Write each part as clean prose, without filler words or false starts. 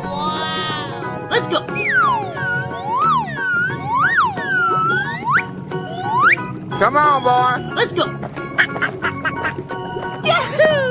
Wow! Let's go! Come on, boy. Let's go! Yahoo!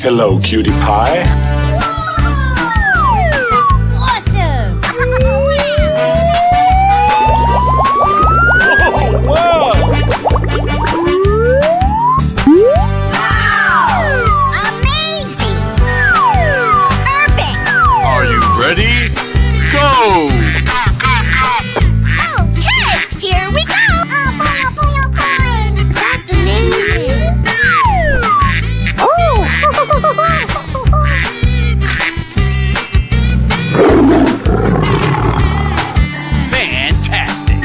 Hello, cutie pie. Awesome! Whoa! Amazing! Perfect! Are you ready? Go! Okay, here we go! Oh boy, oh boy, oh boy! That's amazing! Oh! Fantastic!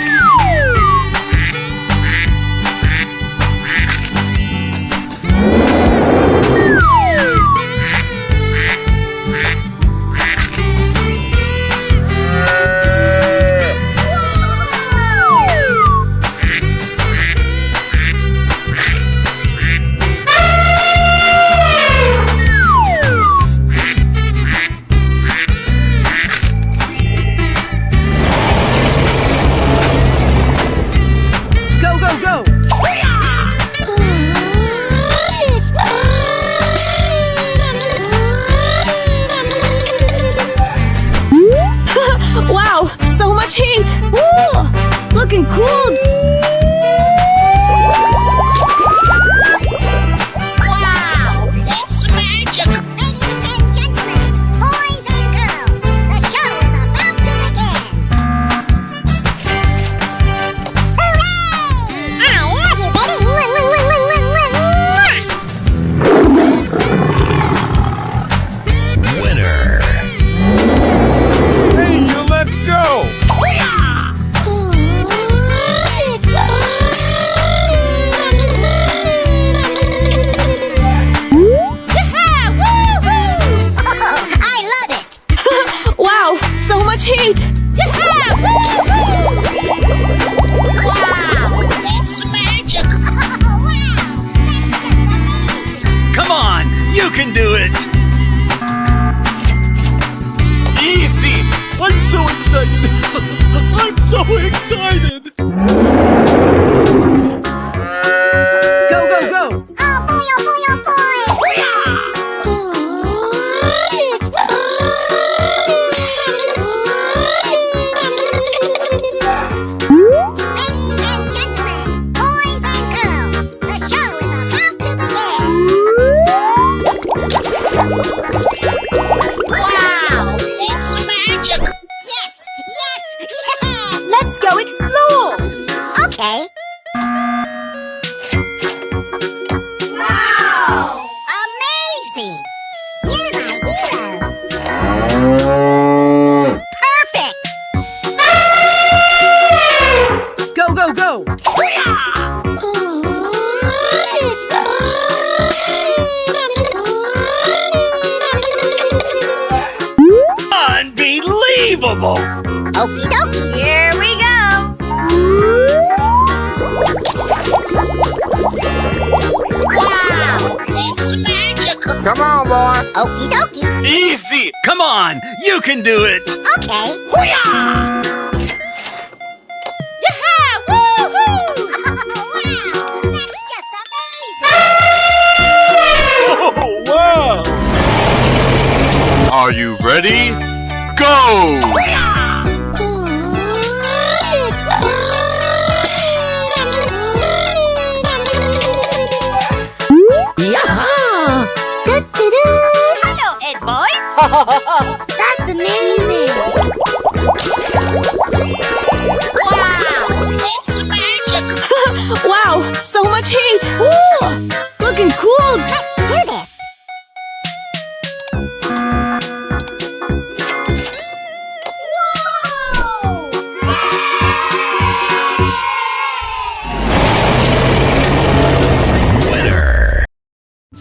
Go, go, go! Wow, so much heat! Ooh, looking cool! Wow! It's magic! Ladies and gentlemen, boys and girls, the show is about to begin! Hooray! I love you, baby! Winner! Hey, let's go! I love it! Wow, so much heat! Wow! It's magic! Wow! That's just amazing! Come on, you can do it! Easy! I'm so excited! I'm so excited! Go, go, go! Oh boy, oh boy, oh boy! Ladies and gentlemen, boys and girls, the show is about to begin! Wow! It's magic! Yes! Yes! Yeah! Let's go explore! Okie dokie. Here we go. Wow, it's magical. Come on, boy. Okie dokie. Easy! Come on, you can do it! Okay. Hoo-yah! Woohoo! Wow, that's just amazing. Oh, wow! Are you ready? Go! Hello, Ed boy. That's amazing. Wow, it's magic. Wow, so much heat! Looking cool! Let's do this.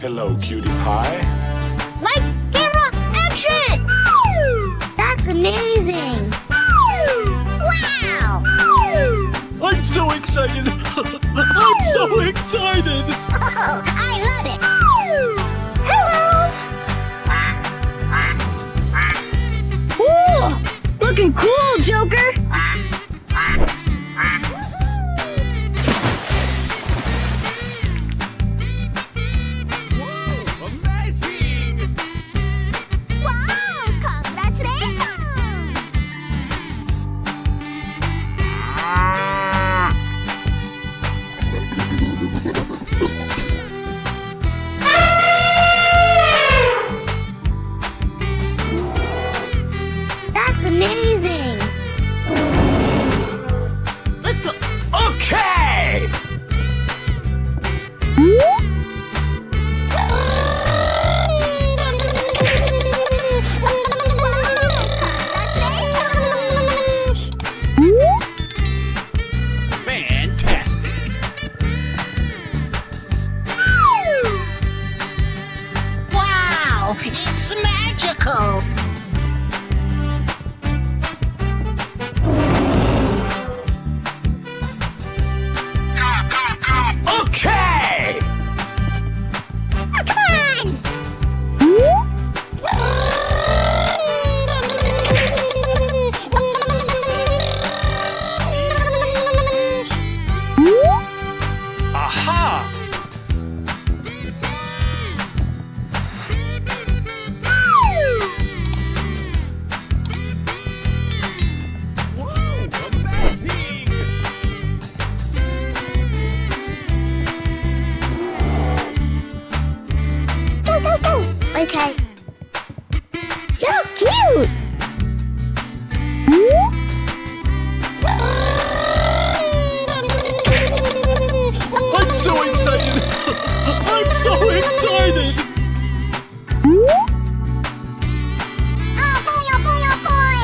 Hello, cutie pie. Lights, camera, action! That's amazing. Wow! I'm so excited! I'm so excited! Oh, I love it. Hello. Looking cool, Joker! Amazing! Wow! Congratulations! That's amazing! Let's go! Okay! Fantastic! Wow! It's magical! Okay! Come on! Aha! Amazing! Go, go, go! Okay. So cute! I'm so excited! I'm so excited! Oh boy, oh boy, oh boy!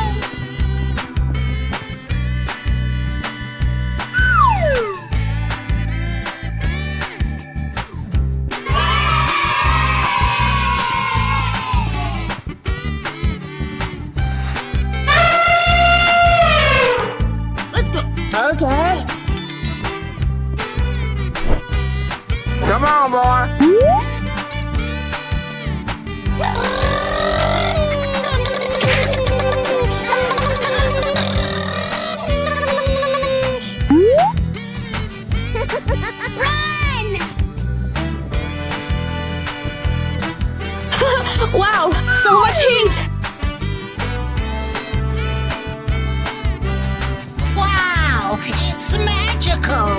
Let's go! Okay. Come on, boy. Run! Wow, so much heat! Wow! It's magical!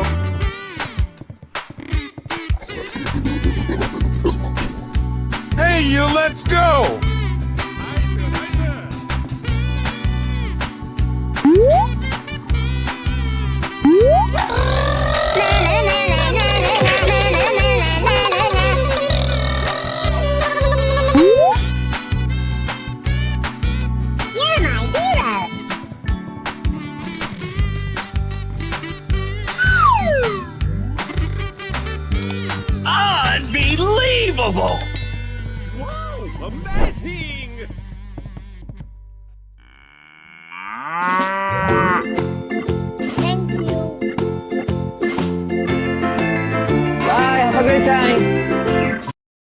Hey, you, let's go! You're my hero! Unbelievable! Wow, amazing!